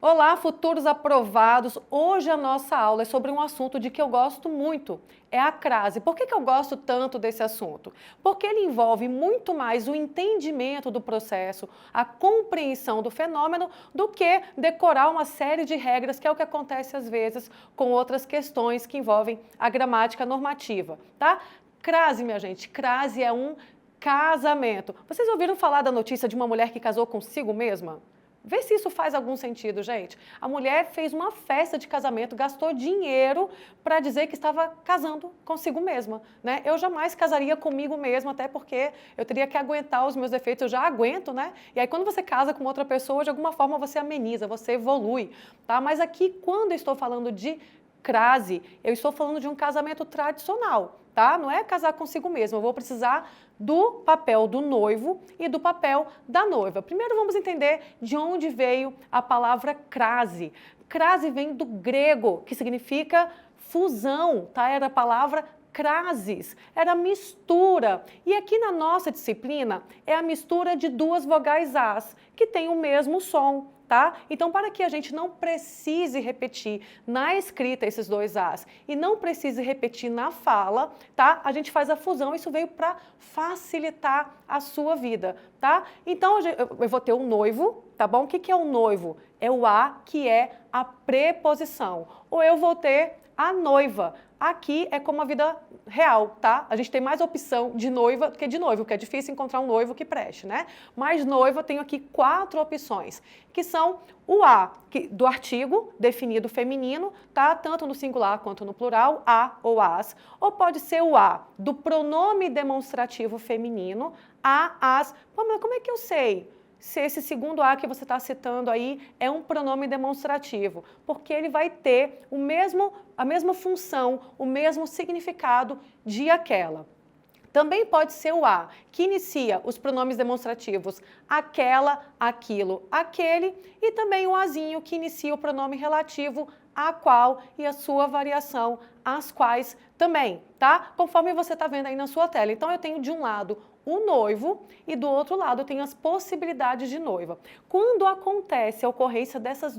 Olá, futuros aprovados! Hoje a nossa aula é sobre um assunto de que eu gosto muito, é a crase. Por que eu gosto tanto desse assunto? Porque ele envolve muito mais o entendimento do processo, a compreensão do fenômeno, do que decorar uma série de regras, que é o que acontece às vezes com outras questões que envolvem a gramática normativa, tá? Crase, minha gente, crase é um casamento. Vocês ouviram falar da notícia de uma mulher que casou consigo mesma? Vê se isso faz algum sentido, gente. A mulher fez uma festa de casamento, gastou dinheiro para dizer que estava casando consigo mesma, né? Eu jamais casaria comigo mesma, até porque eu teria que aguentar os meus defeitos, eu já aguento, né? E aí quando você casa com outra pessoa, de alguma forma você ameniza, você evolui, tá? Mas aqui, quando eu estou falando de crase, eu estou falando de um casamento tradicional, tá? Não é casar consigo mesmo, eu vou precisar do papel do noivo e do papel da noiva. Primeiro vamos entender de onde veio a palavra crase. Crase vem do grego, que significa fusão, tá? Era a palavra crases, era mistura. E aqui na nossa disciplina é a mistura de duas vogais as, que tem o mesmo som. Tá? Então, para que a gente não precise repetir na escrita esses dois as e não precise repetir na fala, tá? A gente faz a fusão, isso veio para facilitar a sua vida, tá? Então, eu vou ter o noivo, tá bom? O que é o noivo? É o a, que é a preposição. Ou eu vou ter a noiva. Aqui é como a vida real, tá? A gente tem mais opção de noiva do que de noivo, porque é difícil encontrar um noivo que preste, né? Mas noiva eu tenho aqui 4 opções, que são o a do artigo definido feminino, tá? Tanto no singular quanto no plural, a ou as. Ou pode ser o a do pronome demonstrativo feminino, a, as. Pô, mas como é que eu sei se esse segundo a que você está citando aí é um pronome demonstrativo? Porque ele vai ter a mesma função, o mesmo significado de aquela. Também pode ser o a, que inicia os pronomes demonstrativos aquela, aquilo, aquele, e também o azinho, que inicia o pronome relativo a qual e a sua variação, as quais também, tá? Conforme você está vendo aí na sua tela. Então, eu tenho de um lado o noivo e do outro lado eu tenho as possibilidades de noiva. Quando acontece a ocorrência desses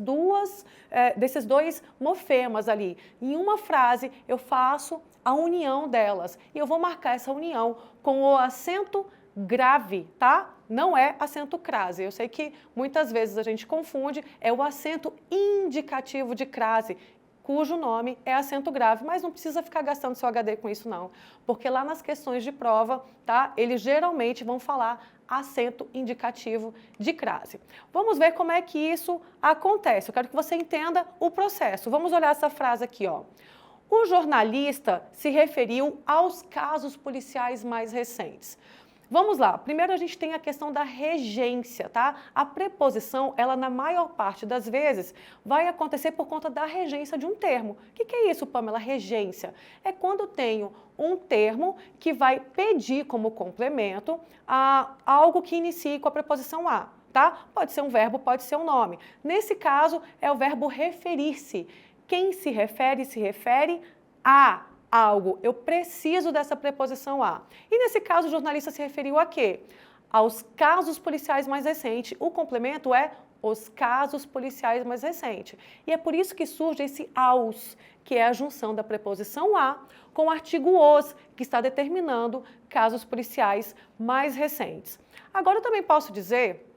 dois morfemas ali, em uma frase eu faço a união delas e eu vou marcar essa união com o acento grave, tá? Não é acento crase. Eu sei que muitas vezes a gente confunde, é o acento indicativo de crase, cujo nome é acento grave, mas não precisa ficar gastando seu HD com isso não, porque lá nas questões de prova, tá, eles geralmente vão falar acento indicativo de crase. Vamos ver como é que isso acontece. Eu quero que você entenda o processo. Vamos olhar essa frase aqui, ó. O jornalista se referiu aos casos policiais mais recentes. Vamos lá, primeiro a gente tem a questão da regência, tá? A preposição, ela na maior parte das vezes vai acontecer por conta da regência de um termo. O que é isso, Pamela? Regência? É quando eu tenho um termo que vai pedir como complemento algo que inicie com a preposição a, tá? Pode ser um verbo, pode ser um nome. Nesse caso, é o verbo referir-se. Quem se refere a algo. Eu preciso dessa preposição a. E nesse caso, o jornalista se referiu a quê? Aos casos policiais mais recentes. O complemento é os casos policiais mais recentes. E é por isso que surge esse aos, que é a junção da preposição a com o artigo os, que está determinando casos policiais mais recentes. Agora, eu também posso dizer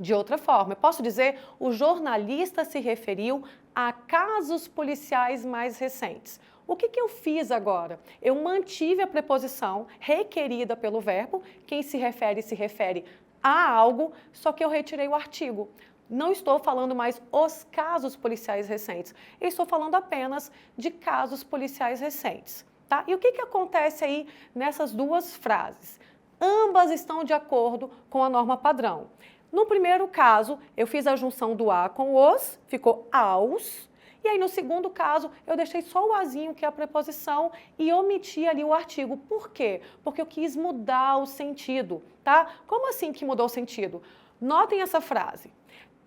de outra forma. Eu posso dizer, o jornalista se referiu a casos policiais mais recentes. O que eu fiz agora? Eu mantive a preposição requerida pelo verbo, quem se refere a algo, só que eu retirei o artigo. Não estou falando mais os casos policiais recentes, eu estou falando apenas de casos policiais recentes. Tá? E o que acontece aí nessas duas frases? Ambas estão de acordo com a norma padrão. No primeiro caso, eu fiz a junção do a com os, ficou aos. E aí, no segundo caso, eu deixei só o azinho, que é a preposição, e omiti ali o artigo. Por quê? Porque eu quis mudar o sentido, tá? Como assim que mudou o sentido? Notem essa frase.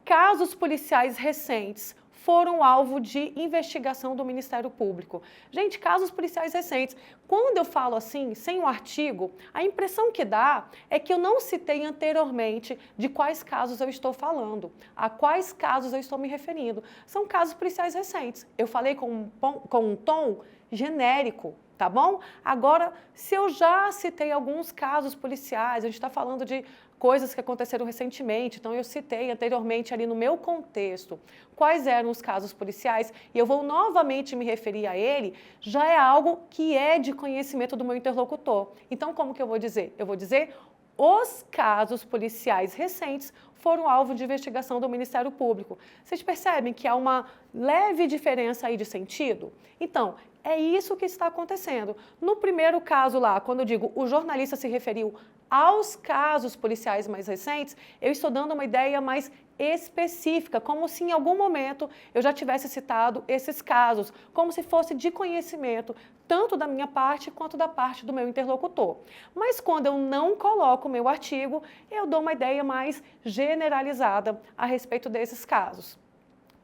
Casos policiais recentes foram alvo de investigação do Ministério Público. Gente, casos policiais recentes. Quando eu falo assim, sem o artigo, a impressão que dá é que eu não citei anteriormente de quais casos eu estou falando, a quais casos eu estou me referindo. São casos policiais recentes. Eu falei com um tom genérico, tá bom? Agora, se eu já citei alguns casos policiais, a gente está falando de coisas que aconteceram recentemente, então eu citei anteriormente ali no meu contexto quais eram os casos policiais e eu vou novamente me referir a ele, já é algo que é de conhecimento do meu interlocutor. Então, como que eu vou dizer? Eu vou dizer os casos policiais recentes foram alvo de investigação do Ministério Público. Vocês percebem que há uma leve diferença aí de sentido? Então, é isso que está acontecendo. No primeiro caso lá, quando eu digo o jornalista se referiu aos casos policiais mais recentes, eu estou dando uma ideia mais específica, como se em algum momento eu já tivesse citado esses casos, como se fosse de conhecimento, tanto da minha parte quanto da parte do meu interlocutor. Mas quando eu não coloco o meu artigo, eu dou uma ideia mais generalizada a respeito desses casos.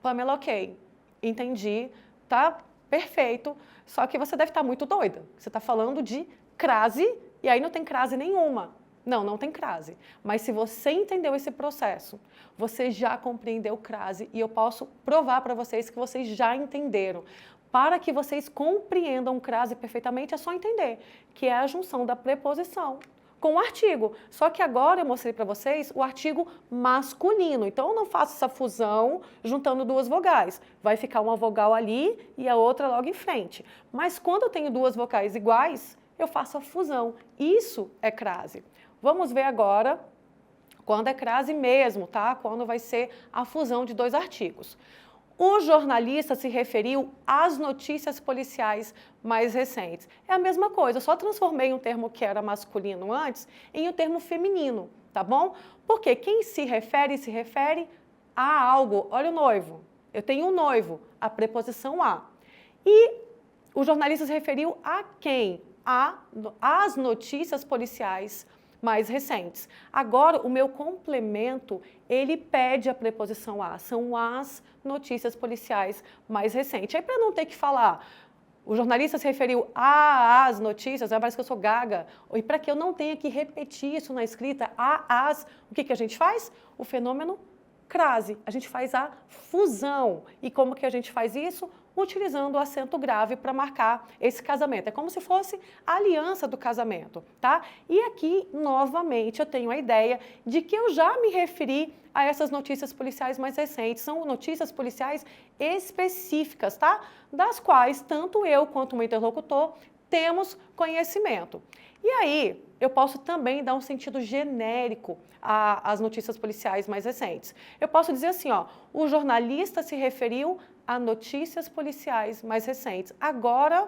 Pamela, ok, entendi, tá? Perfeito, só que você deve estar muito doida. Você está falando de crase e aí não tem crase nenhuma. Não tem crase. Mas se você entendeu esse processo, você já compreendeu crase e eu posso provar para vocês que vocês já entenderam. Para que vocês compreendam crase perfeitamente, é só entender que é a junção da preposição com o artigo. Só que agora eu mostrei para vocês o artigo masculino. Então, eu não faço essa fusão juntando duas vogais. Vai ficar uma vogal ali e a outra logo em frente. Mas quando eu tenho duas vocais iguais, eu faço a fusão. Isso é crase. Vamos ver agora quando é crase mesmo, tá? Quando vai ser a fusão de dois artigos. O jornalista se referiu às notícias policiais mais recentes. É a mesma coisa, eu só transformei um termo que era masculino antes em um termo feminino, tá bom? Porque quem se refere a algo. Olha o noivo, eu tenho um noivo, a preposição a. E o jornalista se referiu a quem? Às notícias policiais mais recentes. Agora, o meu complemento, ele pede a preposição a, são as notícias policiais mais recentes. Aí, para não ter que falar, o jornalista se referiu às notícias, parece que eu sou gaga, e para que eu não tenha que repetir isso na escrita, o que a gente faz? O fenômeno crase, a gente faz a fusão. E como que a gente faz isso? Utilizando o acento grave para marcar esse casamento. É como se fosse a aliança do casamento, tá? E aqui, novamente, eu tenho a ideia de que eu já me referi a essas notícias policiais mais recentes. São notícias policiais específicas, tá? Das quais tanto eu quanto o meu interlocutor temos conhecimento. E aí, eu posso também dar um sentido genérico às notícias policiais mais recentes. Eu posso dizer assim, ó, o jornalista se referiu a notícias policiais mais recentes. Agora,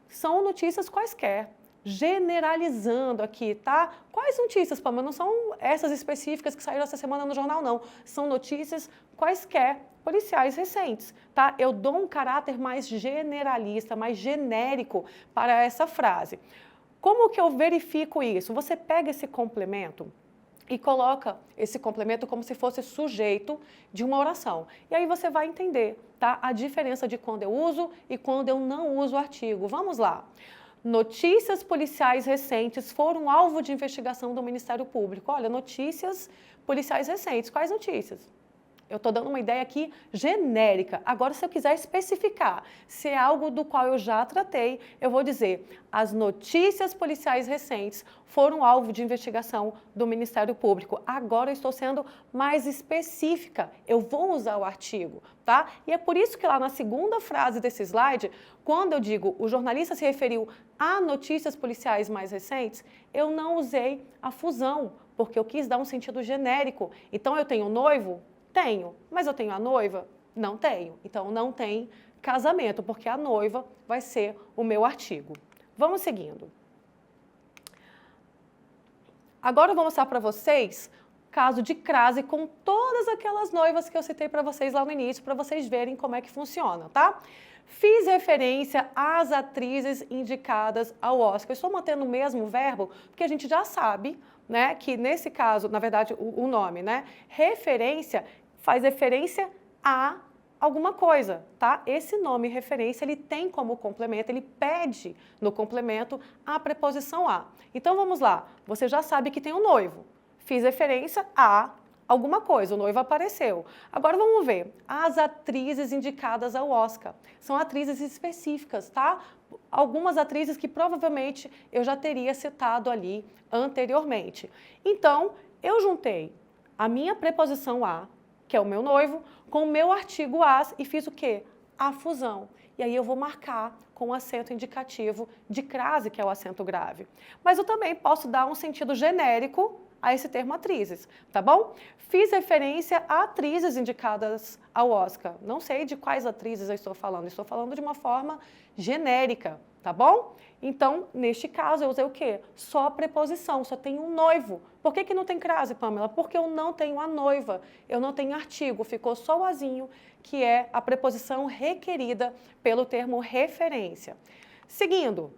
são notícias quaisquer, generalizando aqui, tá? Quais notícias, Pamela? Não são essas específicas que saíram essa semana no jornal, não. São notícias quaisquer policiais recentes, tá? Eu dou um caráter mais generalista, mais genérico para essa frase. Como que eu verifico isso? Você pega esse complemento e coloca esse complemento como se fosse sujeito de uma oração. E aí você vai entender, tá? A diferença de quando eu uso e quando eu não uso o artigo. Vamos lá. Notícias policiais recentes foram alvo de investigação do Ministério Público. Olha, notícias policiais recentes. Quais notícias? Eu estou dando uma ideia aqui genérica. Agora, se eu quiser especificar se é algo do qual eu já tratei, eu vou dizer: as notícias policiais recentes foram alvo de investigação do Ministério Público. Agora eu estou sendo mais específica. Eu vou usar o artigo, tá? E é por isso que lá na segunda frase desse slide, quando eu digo o jornalista se referiu a notícias policiais mais recentes, eu não usei a fusão, porque eu quis dar um sentido genérico. Então, eu tenho um noivo? Tenho. Mas eu tenho a noiva? Não tenho. Então, não tem casamento, porque a noiva vai ser o meu artigo. Vamos seguindo. Agora eu vou mostrar para vocês caso de crase com todas aquelas noivas que eu citei para vocês lá no início, para vocês verem como é que funciona, tá? Fiz referência às atrizes indicadas ao Oscar. Eu estou mantendo o mesmo verbo, porque a gente já sabe, né, que nesse caso, na verdade, o nome, né, referência faz referência alguma coisa, tá? Esse nome referência, ele tem como complemento, ele pede no complemento a preposição a. Então vamos lá, você já sabe que tem um noivo. Fiz referência a alguma coisa, o noivo apareceu. Agora vamos ver, as atrizes indicadas ao Oscar. São atrizes específicas, tá? Algumas atrizes que provavelmente eu já teria citado ali anteriormente. Então, eu juntei a minha preposição a, que é o meu noivo, com o meu artigo as e fiz o quê? A fusão. E aí eu vou marcar com o acento indicativo de crase, que é o acento grave. Mas eu também posso dar um sentido genérico a esse termo atrizes, tá bom? Fiz referência a atrizes indicadas ao Oscar. Não sei de quais atrizes eu estou falando de uma forma genérica, tá bom? Então, neste caso, eu usei o quê? Só a preposição, só tem um noivo. Por que não tem crase, Pamela? Porque eu não tenho a noiva, eu não tenho artigo, ficou só o azinho, que é a preposição requerida pelo termo referência. Seguindo,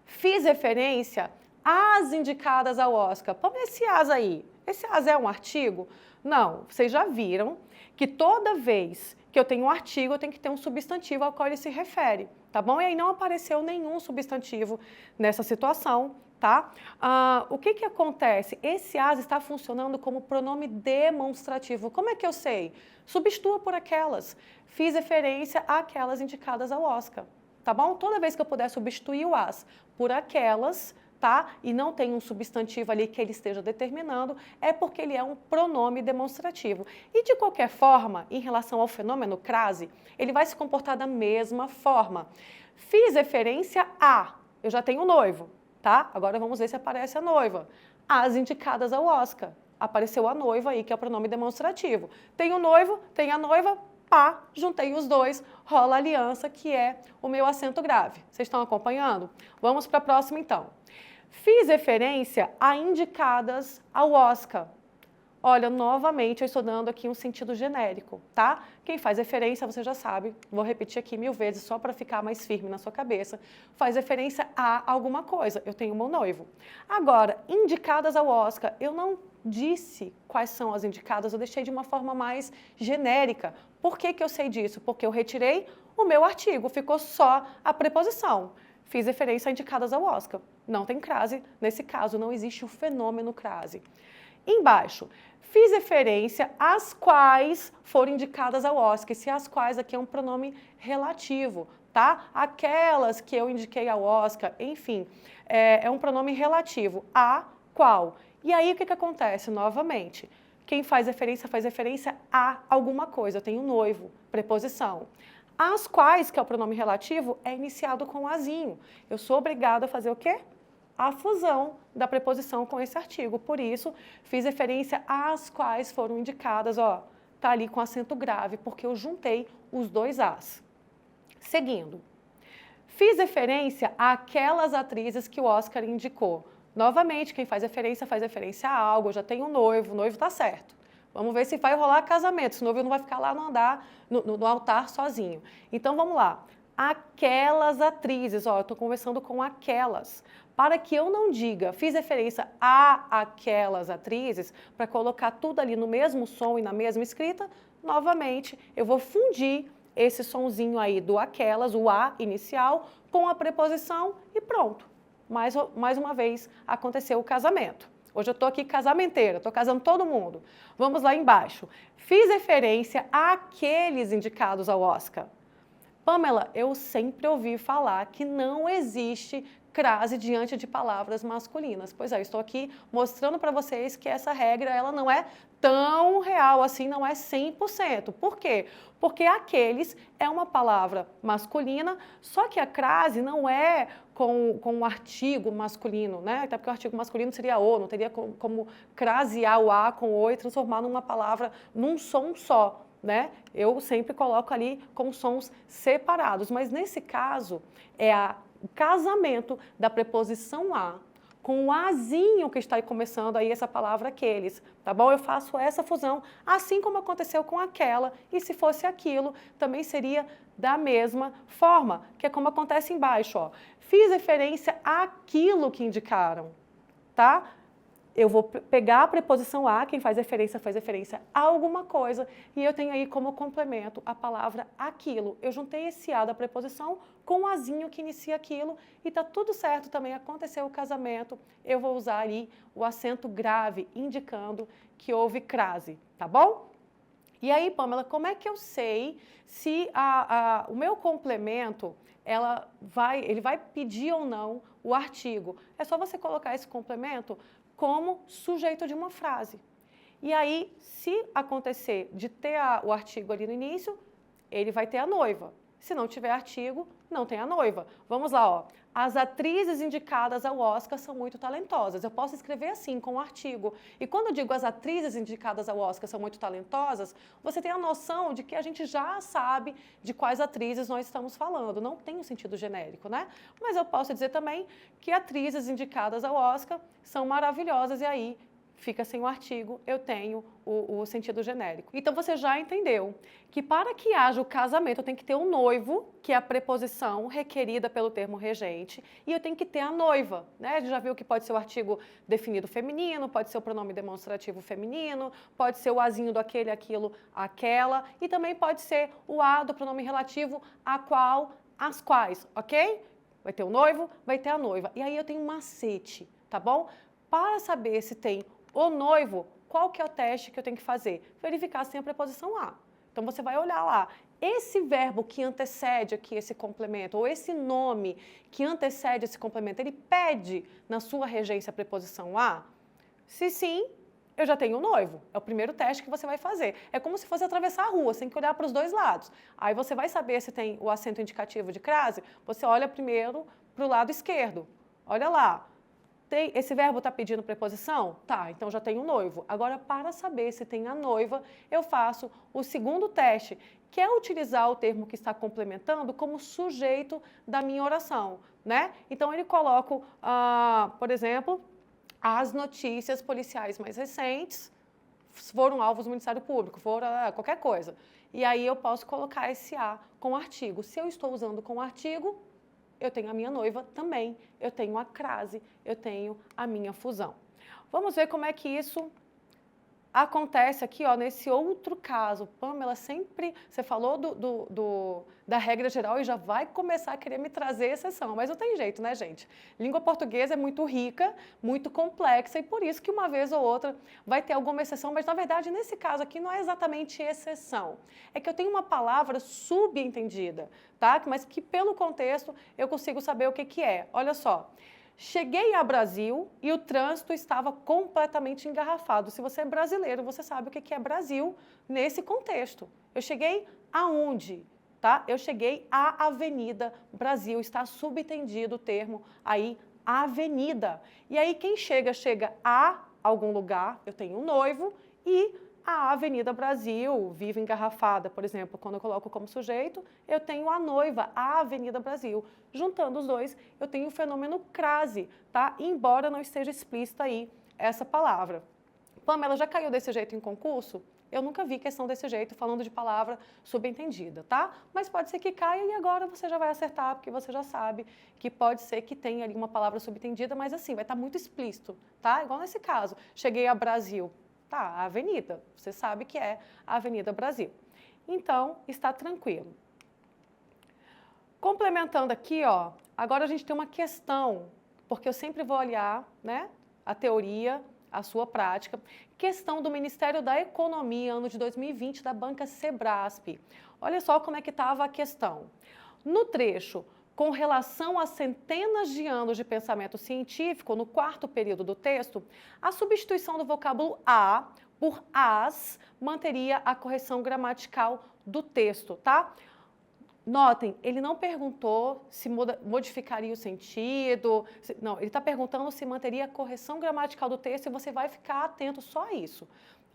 fiz referência às indicadas ao Oscar. Pamela, esse as aí, esse as é um artigo? Não, vocês já viram que toda vez que eu tenho um artigo, eu tenho que ter um substantivo ao qual ele se refere, tá bom? E aí não apareceu nenhum substantivo nessa situação, tá? O que acontece? Esse as está funcionando como pronome demonstrativo. Como é que eu sei? Substitua por aquelas. Fiz referência àquelas indicadas ao Oscar, tá bom? Toda vez que eu puder substituir o as por aquelas, tá? E não tem um substantivo ali que ele esteja determinando, é porque ele é um pronome demonstrativo. E de qualquer forma, em relação ao fenômeno crase, ele vai se comportar da mesma forma. Fiz referência a, eu já tenho o noivo, tá? Agora vamos ver se aparece a noiva. As indicadas ao Oscar. Apareceu a noiva aí, que é o pronome demonstrativo. Tem o noivo, tem a noiva, pá, juntei os dois, rola a aliança, que é o meu acento grave. Vocês estão acompanhando? Vamos para a próxima então. Fiz referência a indicadas ao Oscar. Olha, novamente eu estou dando aqui um sentido genérico, tá? Quem faz referência, você já sabe, vou repetir aqui 1000 vezes só para ficar mais firme na sua cabeça, faz referência a alguma coisa, eu tenho meu noivo. Agora, indicadas ao Oscar, eu não disse quais são as indicadas, eu deixei de uma forma mais genérica. Por que eu sei disso? Porque eu retirei o meu artigo, ficou só a preposição. Fiz referência a indicadas ao Oscar. Não tem crase, nesse caso não existe o fenômeno crase. Embaixo, fiz referência às quais foram indicadas ao Oscar. Se as quais aqui é um pronome relativo, tá? Aquelas que eu indiquei ao Oscar, enfim, é um pronome relativo. A qual. E aí o que acontece? Novamente, quem faz referência a alguma coisa. Eu tenho noivo, preposição. As quais, que é o pronome relativo, é iniciado com azinho. Eu sou obrigada a fazer o quê? A fusão da preposição com esse artigo. Por isso, fiz referência às quais foram indicadas, ó, tá ali com acento grave, porque eu juntei os dois as. Seguindo, fiz referência àquelas atrizes que o Oscar indicou. Novamente, quem faz referência a algo, eu já tenho um noivo, o noivo tá certo. Vamos ver se vai rolar casamento, senão ele não vai ficar lá no altar sozinho. Então, vamos lá. Aquelas atrizes, ó, eu estou conversando com aquelas. Para que eu não diga, fiz referência a aquelas atrizes, para colocar tudo ali no mesmo som e na mesma escrita, novamente, eu vou fundir esse sonzinho aí do aquelas, o a inicial, com a preposição e pronto. Mais uma vez, aconteceu o casamento. Hoje eu estou aqui casamenteira, estou casando todo mundo. Vamos lá embaixo. Fiz referência àqueles indicados ao Oscar. Pamela, eu sempre ouvi falar que não existe crase diante de palavras masculinas. Pois é, eu estou aqui mostrando para vocês que essa regra ela não é tão real assim, não é 100%. Por quê? Porque aqueles é uma palavra masculina, só que a crase não é com um artigo masculino, né? Até porque o artigo masculino seria o, não teria como crasear o a com o e transformar numa palavra, num som só, né? Eu sempre coloco ali com sons separados, mas nesse caso é o casamento da preposição a com o azinho que está aí começando aí essa palavra aqueles, tá bom? Eu faço essa fusão, assim como aconteceu com aquela, e se fosse aquilo, também seria da mesma forma, que é como acontece embaixo, ó. Fiz referência àquilo que indicaram, tá? eu vou pegar a preposição a, quem faz referência a alguma coisa, e eu tenho aí como complemento a palavra aquilo. Eu juntei esse a da preposição com o azinho que inicia aquilo, e tá tudo certo também, aconteceu o casamento, eu vou usar ali o acento grave, indicando que houve crase, tá bom? E aí, Pamela, como é que eu sei se o meu complemento, ele vai pedir ou não o artigo? É só você colocar esse complemento como sujeito de uma frase. E aí, se acontecer de ter o artigo ali no início, ele vai ter a noiva. Se não tiver artigo, não tem a noiva. Vamos lá, ó. As atrizes indicadas ao Oscar são muito talentosas. Eu posso escrever assim, com o artigo. E quando eu digo as atrizes indicadas ao Oscar são muito talentosas, você tem a noção de que a gente já sabe de quais atrizes nós estamos falando. Não tem um sentido genérico, né? Mas eu posso dizer também que atrizes indicadas ao Oscar são maravilhosas, e aí fica sem o artigo, eu tenho o sentido genérico. Então, você já entendeu que para que haja o casamento, eu tenho que ter o noivo, que é a preposição requerida pelo termo regente, e eu tenho que ter a noiva, né? A gente já viu que pode ser o artigo definido feminino, pode ser o pronome demonstrativo feminino, pode ser o azinho do aquele, aquilo, aquela, e também pode ser o a do pronome relativo a qual, as quais, ok? Vai ter o noivo, vai ter a noiva. E aí eu tenho um macete, tá bom? Para saber se tem o noivo, qual que é o teste que eu tenho que fazer? Verificar se tem a preposição a. Então, você vai olhar lá. Esse verbo que antecede aqui esse complemento, ou esse nome que antecede esse complemento, ele pede na sua regência a preposição a? Se sim, eu já tenho o noivo. É o primeiro teste que você vai fazer. É como se fosse atravessar a rua, você tem que olhar para os dois lados. Aí você vai saber se tem o acento indicativo de crase, você olha primeiro para o lado esquerdo. Olha lá. Esse verbo está pedindo preposição? Tá, então já tenho o noivo. Agora, para saber se tem a noiva, eu faço o segundo teste, que é utilizar o termo que está complementando como sujeito da minha oração, né? Então, ele coloco, por exemplo, as notícias policiais mais recentes foram alvos do Ministério Público, foram qualquer coisa. E aí eu posso colocar esse a com artigo. Se eu estou usando com artigo, eu tenho a minha noiva também, eu tenho a crase, eu tenho a minha fusão. Vamos ver como é que isso acontece aqui, ó, nesse outro caso. Pamela, sempre você falou da regra geral e já vai começar a querer me trazer exceção, mas não tem jeito, né, gente? Língua portuguesa é muito rica, muito complexa, e por isso que uma vez ou outra vai ter alguma exceção, mas na verdade, nesse caso aqui, não é exatamente exceção. É que eu tenho uma palavra subentendida, tá? Mas que pelo contexto eu consigo saber o que que é. Olha só. Cheguei a Brasil e o trânsito estava completamente engarrafado. Se você é brasileiro, você sabe o que é Brasil nesse contexto. Eu cheguei aonde? Tá? Eu cheguei à Avenida Brasil. Está subentendido o termo aí, avenida. E aí quem chega a algum lugar, eu tenho um noivo, e a Avenida Brasil vive engarrafada, por exemplo, quando eu coloco como sujeito, eu tenho a noiva, a Avenida Brasil. Juntando os dois, eu tenho o fenômeno crase, tá? Embora não esteja explícita aí essa palavra. Pamela, já caiu desse jeito em concurso? Eu nunca vi questão desse jeito, falando de palavra subentendida, tá? Mas pode ser que caia e agora você já vai acertar, porque você já sabe que pode ser que tenha ali uma palavra subentendida, mas assim, vai estar muito explícito, tá? Igual nesse caso, cheguei a Brasil. Tá, a avenida, você sabe que é a Avenida Brasil. Então, está tranquilo. Complementando aqui, ó, agora a gente tem uma questão, porque eu sempre vou olhar, né, a teoria, a sua prática. Questão do Ministério da Economia, ano de 2020, da banca Sebrasp. Olha só como é que estava a questão. No trecho, com relação a centenas de anos de pensamento científico, no quarto período do texto, a substituição do vocábulo a por as manteria a correção gramatical do texto, tá? Notem, ele não perguntou se modificaria o sentido, não, ele está perguntando se manteria a correção gramatical do texto, e você vai ficar atento só a isso.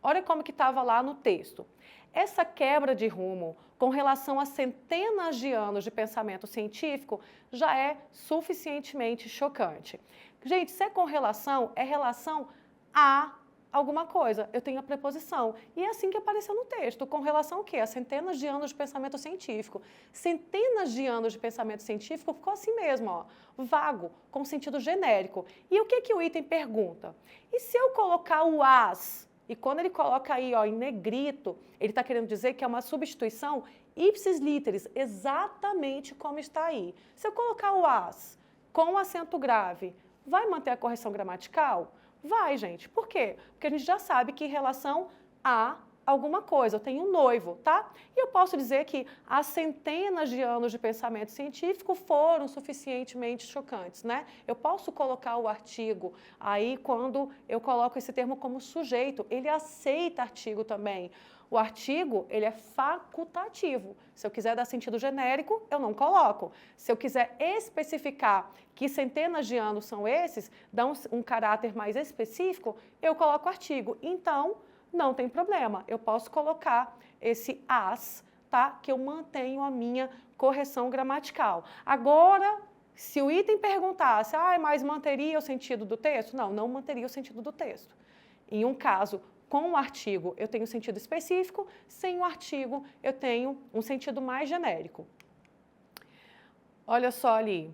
Olha como que estava lá no texto. Essa quebra de rumo com relação a centenas de anos de pensamento científico já é suficientemente chocante. Gente, se é com relação, é relação a alguma coisa, eu tenho a preposição. E é assim que apareceu no texto, com relação ao quê? A centenas de anos de pensamento científico. Centenas de anos de pensamento científico ficou assim mesmo, ó, vago, com sentido genérico. E o que o item pergunta? E se eu colocar o as? E quando ele coloca aí, ó, em negrito, ele está querendo dizer que é uma substituição ipsis literis, exatamente como está aí. Se eu colocar o as com acento grave, vai manter a correção gramatical? Vai, gente. Por quê? Porque a gente já sabe que em relação a alguma coisa, eu tenho um noivo, tá? E eu posso dizer que as centenas de anos de pensamento científico foram suficientemente chocantes, né? Eu posso colocar o artigo aí quando eu coloco esse termo como sujeito, ele aceita artigo também. O artigo, ele é facultativo. Se eu quiser dar sentido genérico, eu não coloco. Se eu quiser especificar que centenas de anos são esses, dar um caráter mais específico, eu coloco artigo. Então, não tem problema. Eu posso colocar esse as, tá? Que eu mantenho a minha correção gramatical. Agora, se o item perguntasse, mas manteria o sentido do texto? Não, não manteria o sentido do texto. Em um caso, com o artigo, eu tenho um sentido específico, sem o artigo, eu tenho um sentido mais genérico. Olha só ali,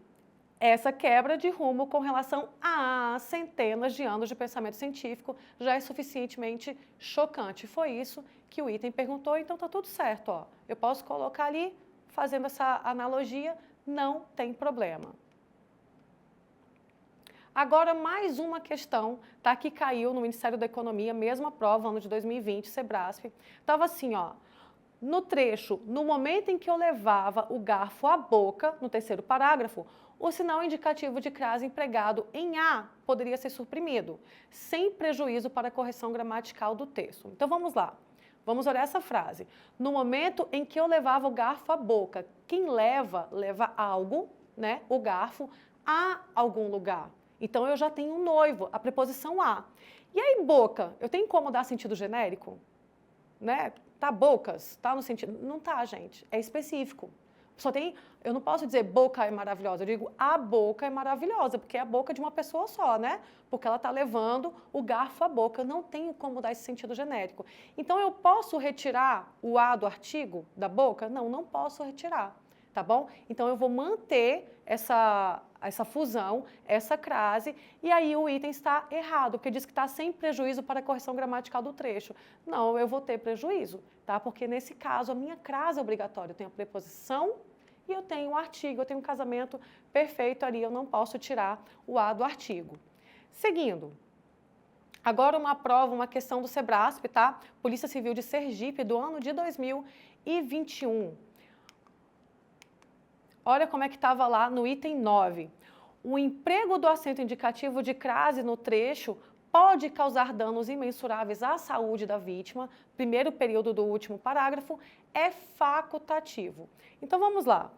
essa quebra de rumo com relação a centenas de anos de pensamento científico já é suficientemente chocante. Foi isso que o item perguntou, então tá tudo certo, ó. Eu posso colocar ali, fazendo essa analogia, não tem problema. Agora, mais uma questão, tá, que caiu no Ministério da Economia, mesma prova, ano de 2020, Sebrasp. Estava assim, ó, no trecho, no momento em que eu levava o garfo à boca, no terceiro parágrafo, o sinal indicativo de crase empregado em A poderia ser suprimido, sem prejuízo para a correção gramatical do texto. Então, vamos lá. Vamos olhar essa frase. No momento em que eu levava o garfo à boca, quem leva algo, né, o garfo, a algum lugar. Então, eu já tenho um noivo, a preposição a. E aí, boca, eu tenho como dar sentido genérico? Né? Tá bocas, tá no sentido... Não tá, gente, é específico. Só tem... Eu não posso dizer boca é maravilhosa, eu digo a boca é maravilhosa, porque é a boca de uma pessoa só, né? Porque ela tá levando o garfo à boca, eu não tenho como dar esse sentido genérico. Então, eu posso retirar o a do artigo da boca? Não, não posso retirar. Tá bom? Então, eu vou manter essa fusão, essa crase, e aí o item está errado, porque diz que está sem prejuízo para a correção gramatical do trecho. Não, eu vou ter prejuízo, tá? Porque nesse caso, a minha crase é obrigatória. Eu tenho a preposição e eu tenho o artigo, eu tenho um casamento perfeito ali, eu não posso tirar o a do artigo. Seguindo. Agora uma prova, uma questão do Sebrasp, tá? Polícia Civil de Sergipe, do ano de 2021. Olha como é que estava lá no item 9. O emprego do acento indicativo de crase no trecho pode causar danos imensuráveis à saúde da vítima. Primeiro período do último parágrafo é facultativo. Então, vamos lá.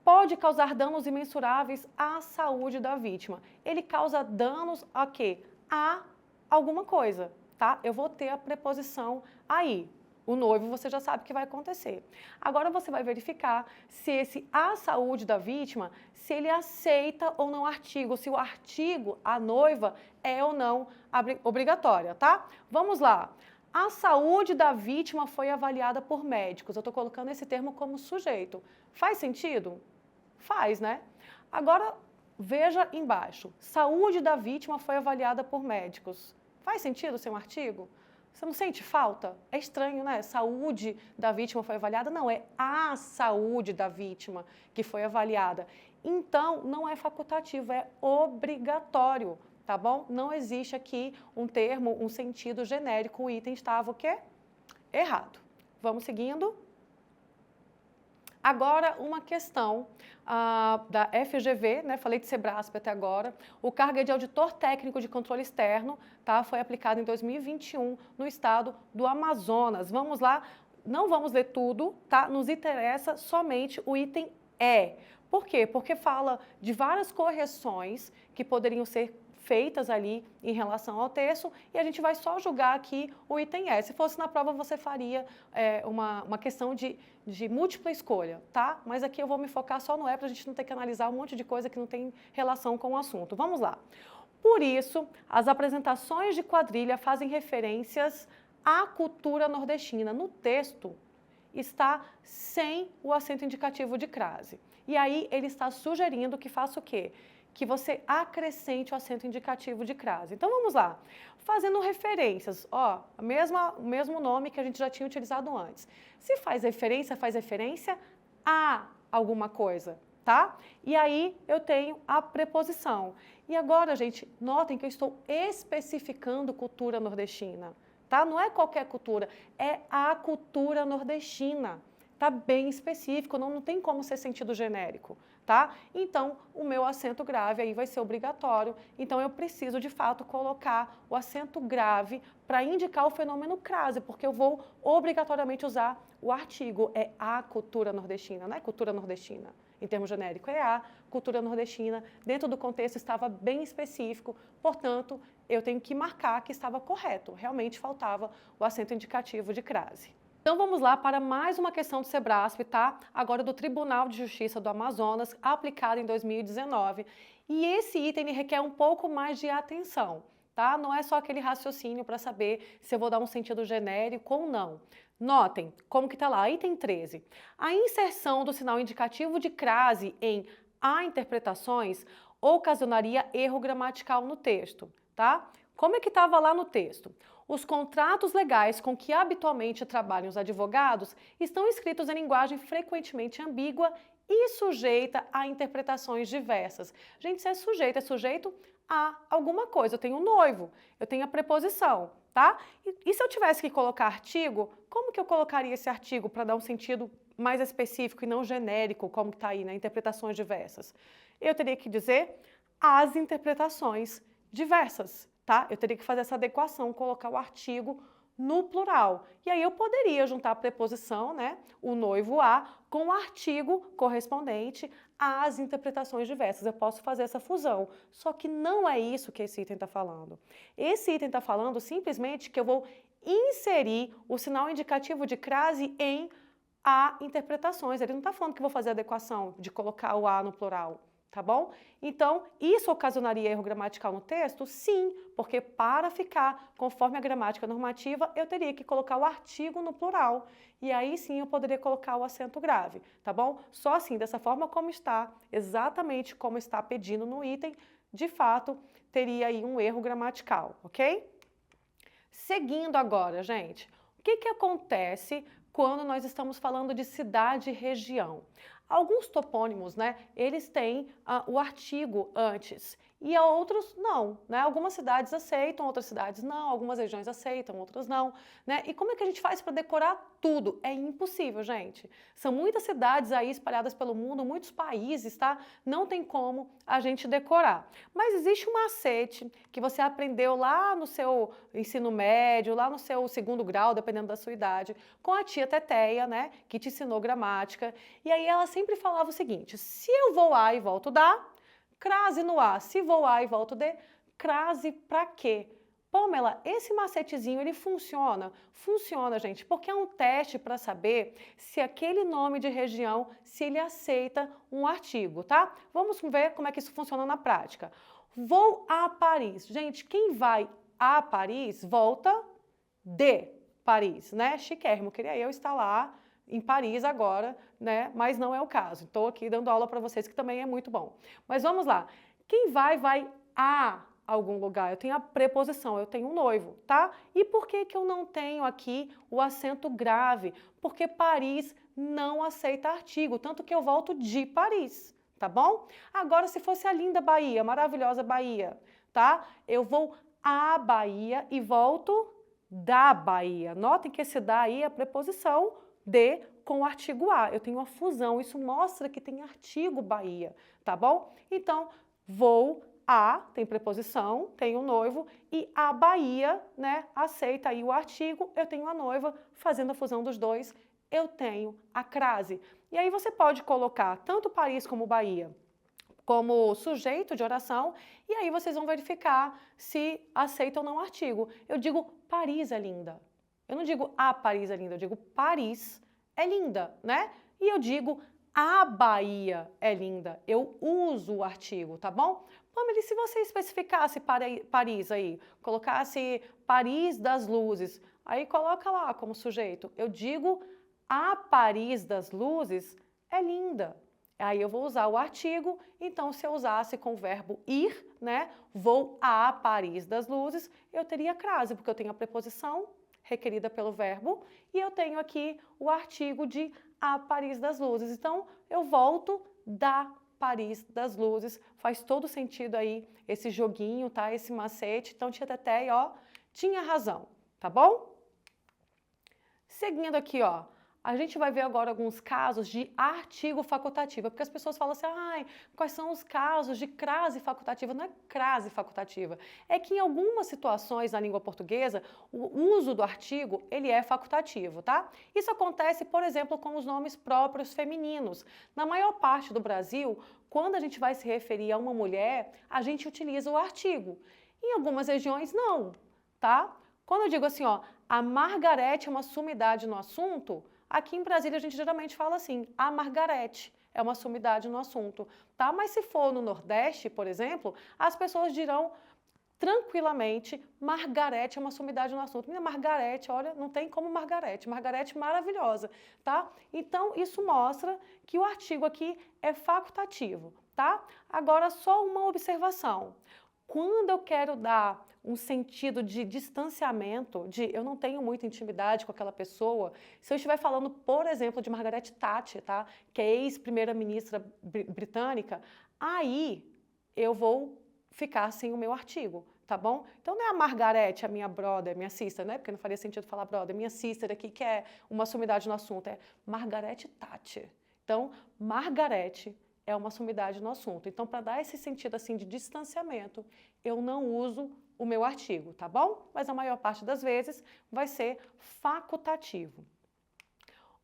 Pode causar danos imensuráveis à saúde da vítima. Ele causa danos a quê? A alguma coisa, tá? Eu vou ter a preposição aí. O noivo, você já sabe o que vai acontecer. Agora, você vai verificar se esse a saúde da vítima, se ele aceita ou não artigo, se o artigo, a noiva, é ou não obrigatória, tá? Vamos lá. A saúde da vítima foi avaliada por médicos. Eu estou colocando esse termo como sujeito. Faz sentido? Faz, né? Agora, veja embaixo. Saúde da vítima foi avaliada por médicos. Faz sentido ser um artigo? Você não sente falta? É estranho, né? Saúde da vítima foi avaliada? Não, é a saúde da vítima que foi avaliada. Então, não é facultativo, é obrigatório, tá bom? Não existe aqui um termo, um sentido genérico, o item estava o quê? Errado. Vamos seguindo. Agora, uma questão da FGV, né? Falei de Sebrasp até agora. O cargo é de auditor técnico de controle externo, tá? Foi aplicado em 2021 no estado do Amazonas. Vamos lá, não vamos ler tudo, tá? Nos interessa somente o item E. Por quê? Porque fala de várias correções que poderiam ser feitas ali em relação ao texto e a gente vai só julgar aqui o item E. Se fosse na prova, você faria uma questão de múltipla escolha, tá? Mas aqui eu vou me focar só no E para a gente não ter que analisar um monte de coisa que não tem relação com o assunto. Vamos lá. Por isso, as apresentações de quadrilha fazem referências à cultura nordestina. No texto está sem o acento indicativo de crase. E aí ele está sugerindo que faça o quê? Que você acrescente o acento indicativo de crase. Então vamos lá, fazendo referências, ó, o mesmo nome que a gente já tinha utilizado antes. Se faz referência a alguma coisa, tá? E aí eu tenho a preposição. E agora, gente, notem que eu estou especificando cultura nordestina, tá? Não é qualquer cultura, é a cultura nordestina. Tá bem específico, não tem como ser sentido genérico, tá? Então, o meu acento grave aí vai ser obrigatório. Então, eu preciso, de fato, colocar o acento grave para indicar o fenômeno crase, porque eu vou obrigatoriamente usar o artigo. É a cultura nordestina, não é cultura nordestina. Em termo genérico, é a cultura nordestina. Dentro do contexto estava bem específico, portanto, eu tenho que marcar que estava correto. Realmente faltava o acento indicativo de crase. Então vamos lá para mais uma questão do Sebrasp, tá? Agora do Tribunal de Justiça do Amazonas, aplicada em 2019. E esse item ele requer um pouco mais de atenção, tá? Não é só aquele raciocínio para saber se eu vou dar um sentido genérico ou não. Notem como que está lá, item 13. A inserção do sinal indicativo de crase em há interpretações ocasionaria erro gramatical no texto, tá? Como é que estava lá no texto? Os contratos legais com que habitualmente trabalham os advogados estão escritos em linguagem frequentemente ambígua e sujeita a interpretações diversas. Gente, se é sujeito a alguma coisa. Eu tenho um noivo, eu tenho a preposição, tá? E se eu tivesse que colocar artigo, como que eu colocaria esse artigo para dar um sentido mais específico e não genérico, como está aí, né? Interpretações diversas? Eu teria que dizer as interpretações diversas. Tá? Eu teria que fazer essa adequação, colocar o artigo no plural. E aí eu poderia juntar a preposição, né, o noivo a, com o artigo correspondente às interpretações diversas. Eu posso fazer essa fusão. Só que não é isso que esse item está falando. Esse item está falando simplesmente que eu vou inserir o sinal indicativo de crase em a interpretações. Ele não está falando que eu vou fazer a adequação de colocar o a no plural. Tá bom? Então, isso ocasionaria erro gramatical no texto? Sim, porque para ficar conforme a gramática normativa, eu teria que colocar o artigo no plural. E aí sim eu poderia colocar o acento grave, tá bom? Só assim, dessa forma como está, exatamente como está pedindo no item, de fato, teria aí um erro gramatical, ok? Seguindo agora, gente, o que acontece quando nós estamos falando de cidade e região? Alguns topônimos, né, eles têm o artigo antes e outros não, né? Algumas cidades aceitam, outras cidades não, algumas regiões aceitam, outras não, né? E como é que a gente faz para decorar tudo? É impossível, gente. São muitas cidades aí espalhadas pelo mundo, muitos países, tá? Não tem como a gente decorar. Mas existe um macete que você aprendeu lá no seu ensino médio, lá no seu segundo grau, dependendo da sua idade, com a tia Teteia, né, que te ensinou gramática. E aí ela sempre falava o seguinte: se eu vou A e volto da, crase no A. Se vou A e volto D, crase pra quê? Pamela, esse macetezinho, ele funciona? Funciona, gente, porque é um teste para saber se aquele nome de região, se ele aceita um artigo, tá? Vamos ver como é que isso funciona na prática. Vou a Paris. Gente, quem vai a Paris, volta de Paris, né? Chiquérrimo, queria eu estar lá em Paris agora, né? Mas não é o caso. Estou aqui dando aula para vocês, que também é muito bom. Mas vamos lá. Quem vai a algum lugar. Eu tenho a preposição, eu tenho um noivo, tá? E por que que eu não tenho aqui o acento grave? Porque Paris não aceita artigo, tanto que eu volto de Paris, tá bom? Agora, se fosse a linda Bahia, maravilhosa Bahia, tá? Eu vou à Bahia e volto da Bahia. Notem que esse da aí é a preposição de com o artigo a. Eu tenho uma fusão, isso mostra que tem artigo Bahia, tá bom? Então, vou a, tem preposição, tem o noivo, e a Bahia, né, aceita aí o artigo, eu tenho a noiva, fazendo a fusão dos dois, eu tenho a crase. E aí você pode colocar tanto Paris como Bahia como sujeito de oração, e aí vocês vão verificar se aceita ou não o artigo. Eu digo Paris é linda. Eu não digo a Paris é linda, eu digo Paris é linda, né? E eu digo A Bahia é linda. Eu uso o artigo, tá bom? Pamela, e se você especificasse Paris aí, colocasse Paris das Luzes, aí coloca lá como sujeito. Eu digo a Paris das Luzes é linda. Aí eu vou usar o artigo, então se eu usasse com o verbo ir, né, vou a Paris das Luzes, eu teria crase, porque eu tenho a preposição requerida pelo verbo e eu tenho aqui o artigo de a Paris das Luzes. Então, eu volto da Paris das Luzes. Faz todo sentido aí esse joguinho, tá? Esse macete. Então, tia Teteia, ó, tinha razão, tá bom? Seguindo aqui, ó, a gente vai ver agora alguns casos de artigo facultativa, porque as pessoas falam assim, ai, quais são os casos de crase facultativa? Não é crase facultativa, é que em algumas situações na língua portuguesa, o uso do artigo, ele é facultativo, tá? Isso acontece, por exemplo, com os nomes próprios femininos. Na maior parte do Brasil, quando a gente vai se referir a uma mulher, a gente utiliza o artigo. Em algumas regiões, não, tá? Quando eu digo assim, ó, a Margarete é uma sumidade no assunto, aqui em Brasília a gente geralmente fala assim, a Margarete é uma sumidade no assunto, tá? Mas se for no Nordeste, por exemplo, as pessoas dirão tranquilamente, Margarete é uma sumidade no assunto. Minha Margarete, olha, não tem como Margarete. Margarete maravilhosa, tá? Então, isso mostra que o artigo aqui é facultativo, tá? Agora, só uma observação. Quando eu quero dar um sentido de distanciamento, de eu não tenho muita intimidade com aquela pessoa, se eu estiver falando, por exemplo, de Margaret Thatcher, tá? Que é ex-primeira-ministra britânica, aí eu vou ficar sem o meu artigo, tá bom? Então não é a Margarete, a minha brother, minha sister, né? Porque não faria sentido falar brother, minha sister aqui, que é uma sumidade no assunto, é Margaret Thatcher. Então, Margarete é uma sumidade no assunto. Então, para dar esse sentido assim de distanciamento, eu não uso o meu artigo, tá bom? Mas a maior parte das vezes vai ser facultativo.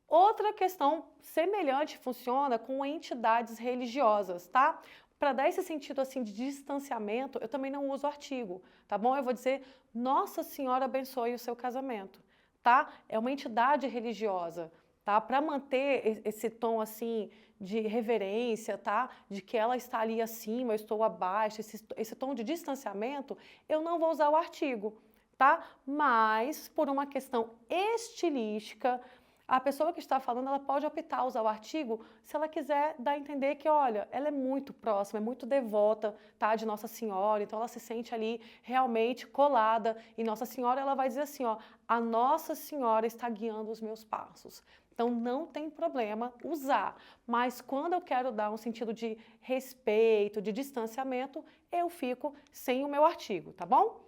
Outra questão semelhante funciona com entidades religiosas, tá? Para dar esse sentido assim de distanciamento, eu também não uso artigo, tá bom? Eu vou dizer, Nossa Senhora abençoe o seu casamento, tá? É uma entidade religiosa, tá? Para manter esse tom assim de reverência, tá? De que ela está ali acima, eu estou abaixo, esse tom de distanciamento, eu não vou usar o artigo, tá? Mas por uma questão estilística, a pessoa que está falando, ela pode optar a usar o artigo se ela quiser dar a entender que, olha, ela é muito próxima, é muito devota, tá, de Nossa Senhora, então ela se sente ali realmente colada e Nossa Senhora, ela vai dizer assim, ó, a Nossa Senhora está guiando os meus passos. Então não tem problema usar, mas quando eu quero dar um sentido de respeito, de distanciamento, eu fico sem o meu artigo, tá bom?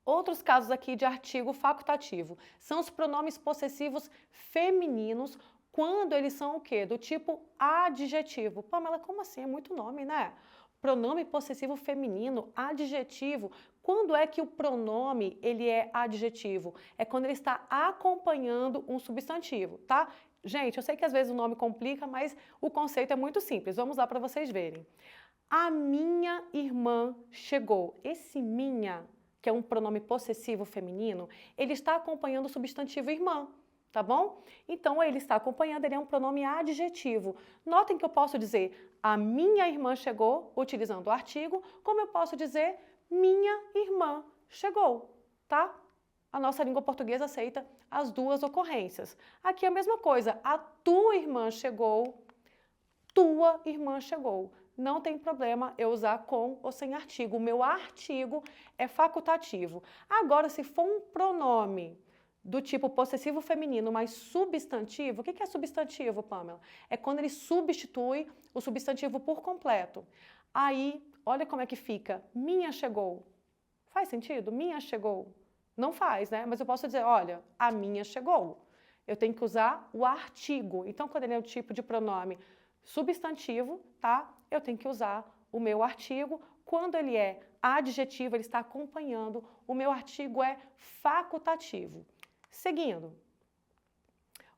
Outros casos aqui de artigo facultativo são os pronomes possessivos femininos quando eles são o quê? Do tipo adjetivo. Pamela, como assim? É muito nome, né? Pronome possessivo feminino, adjetivo. Quando é que o pronome ele é adjetivo? É quando ele está acompanhando um substantivo, tá? Gente, eu sei que às vezes o nome complica, mas o conceito é muito simples. Vamos lá para vocês verem. A minha irmã chegou. Esse minha, que é um pronome possessivo feminino, ele está acompanhando o substantivo irmã, tá bom? Então, ele está acompanhando, ele é um pronome adjetivo. Notem que eu posso dizer a minha irmã chegou, utilizando o artigo, como eu posso dizer minha irmã chegou, tá? A nossa língua portuguesa aceita as duas ocorrências. Aqui é a mesma coisa, a tua irmã chegou, tua irmã chegou. Não tem problema eu usar com ou sem artigo. O meu artigo é facultativo. Agora, se for um pronome do tipo possessivo feminino, mas substantivo, o que é substantivo, Pamela? É quando ele substitui o substantivo por completo. Aí, olha como é que fica. Minha chegou. Faz sentido? Minha chegou. Não faz, né? Mas eu posso dizer, olha, a minha chegou. Eu tenho que usar o artigo. Então, quando ele é o tipo de pronome substantivo, tá? Eu tenho que usar o meu artigo. Quando ele é adjetivo, ele está acompanhando, o meu artigo é facultativo. Seguindo.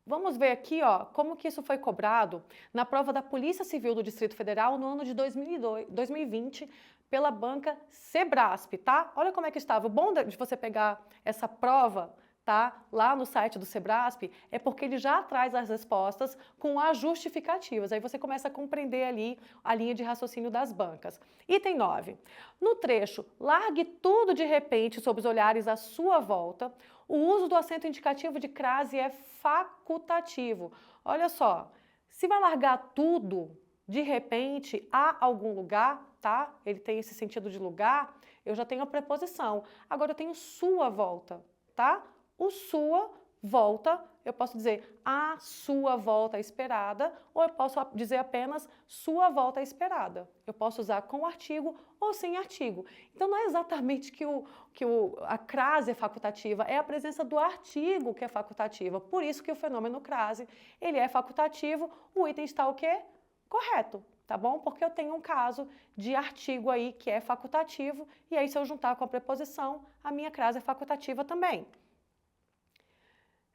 Vamos ver aqui, ó, como que isso foi cobrado na prova da Polícia Civil do Distrito Federal no ano de 2020 pela banca Sebrasp, tá? Olha como é que estava. O bom de você pegar essa prova tá, lá no site do Sebrasp, é porque ele já traz as respostas com as justificativas. Aí você começa a compreender ali a linha de raciocínio das bancas. Item 9. No trecho, largue tudo de repente sob os olhares à sua volta, o uso do acento indicativo de crase é facultativo. Olha só, se vai largar tudo de repente a algum lugar, tá? Ele tem esse sentido de lugar, eu já tenho a preposição. Agora eu tenho sua volta, tá? O sua volta, eu posso dizer a sua volta é esperada, ou eu posso dizer apenas sua volta é esperada. Eu posso usar com artigo ou sem artigo. Então não é exatamente que a crase é facultativa, é a presença do artigo que é facultativa. Por isso que o fenômeno crase, ele é facultativo, o item está o quê? Correto, tá bom? Porque eu tenho um caso de artigo aí que é facultativo, e aí se eu juntar com a preposição, a minha crase é facultativa também.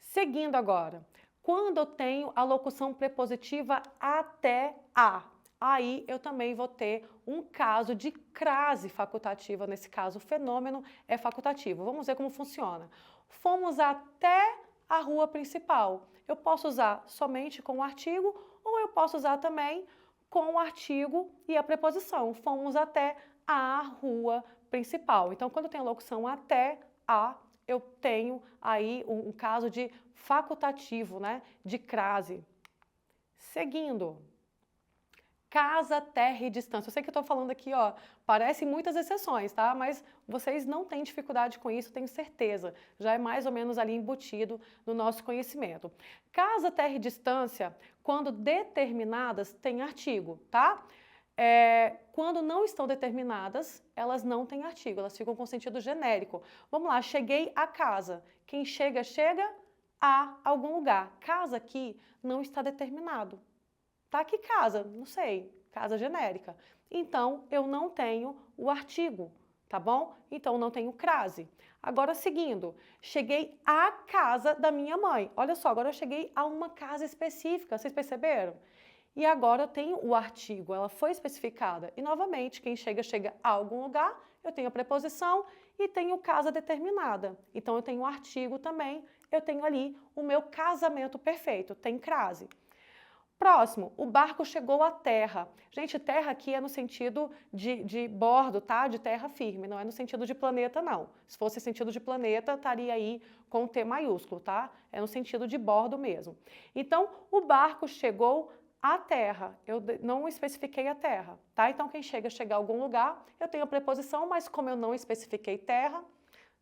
Seguindo agora, quando eu tenho a locução prepositiva até a, aí eu também vou ter um caso de crase facultativa, nesse caso o fenômeno é facultativo. Vamos ver como funciona. Fomos até a rua principal. Eu posso usar somente com o artigo ou eu posso usar também com o artigo e a preposição. Fomos até a rua principal. Então, quando eu tenho a locução até a, eu tenho aí um caso de facultativo, né, de crase. Seguindo, casa, terra e distância. Eu sei que eu estou falando aqui, ó, parecem muitas exceções, tá? Mas vocês não têm dificuldade com isso, tenho certeza. Já é mais ou menos ali embutido no nosso conhecimento. Casa, terra e distância, quando determinadas, têm artigo, tá? Quando não estão determinadas, elas não têm artigo, elas ficam com sentido genérico. Vamos lá, cheguei a casa. Quem chega, chega a algum lugar. Casa aqui não está determinado. Tá, que casa? Não sei, casa genérica. Então, eu não tenho o artigo, tá bom? Então, não tenho crase. Agora, seguindo, cheguei à casa da minha mãe. Olha só, agora eu cheguei a uma casa específica, vocês perceberam? E agora eu tenho o artigo, ela foi especificada. E, novamente, quem chega, chega a algum lugar, eu tenho a preposição e tenho casa determinada. Então, eu tenho o artigo também, eu tenho ali o meu casamento perfeito, tem crase. Próximo, o barco chegou à terra. Gente, terra aqui é no sentido de bordo, tá? De terra firme, não é no sentido de planeta, não. Se fosse sentido de planeta, estaria aí com o T maiúsculo, tá? É no sentido de bordo mesmo. Então, o barco chegou à terra. Eu não especifiquei a terra, tá? Então, quem chega, chega a algum lugar, eu tenho a preposição, mas como eu não especifiquei terra,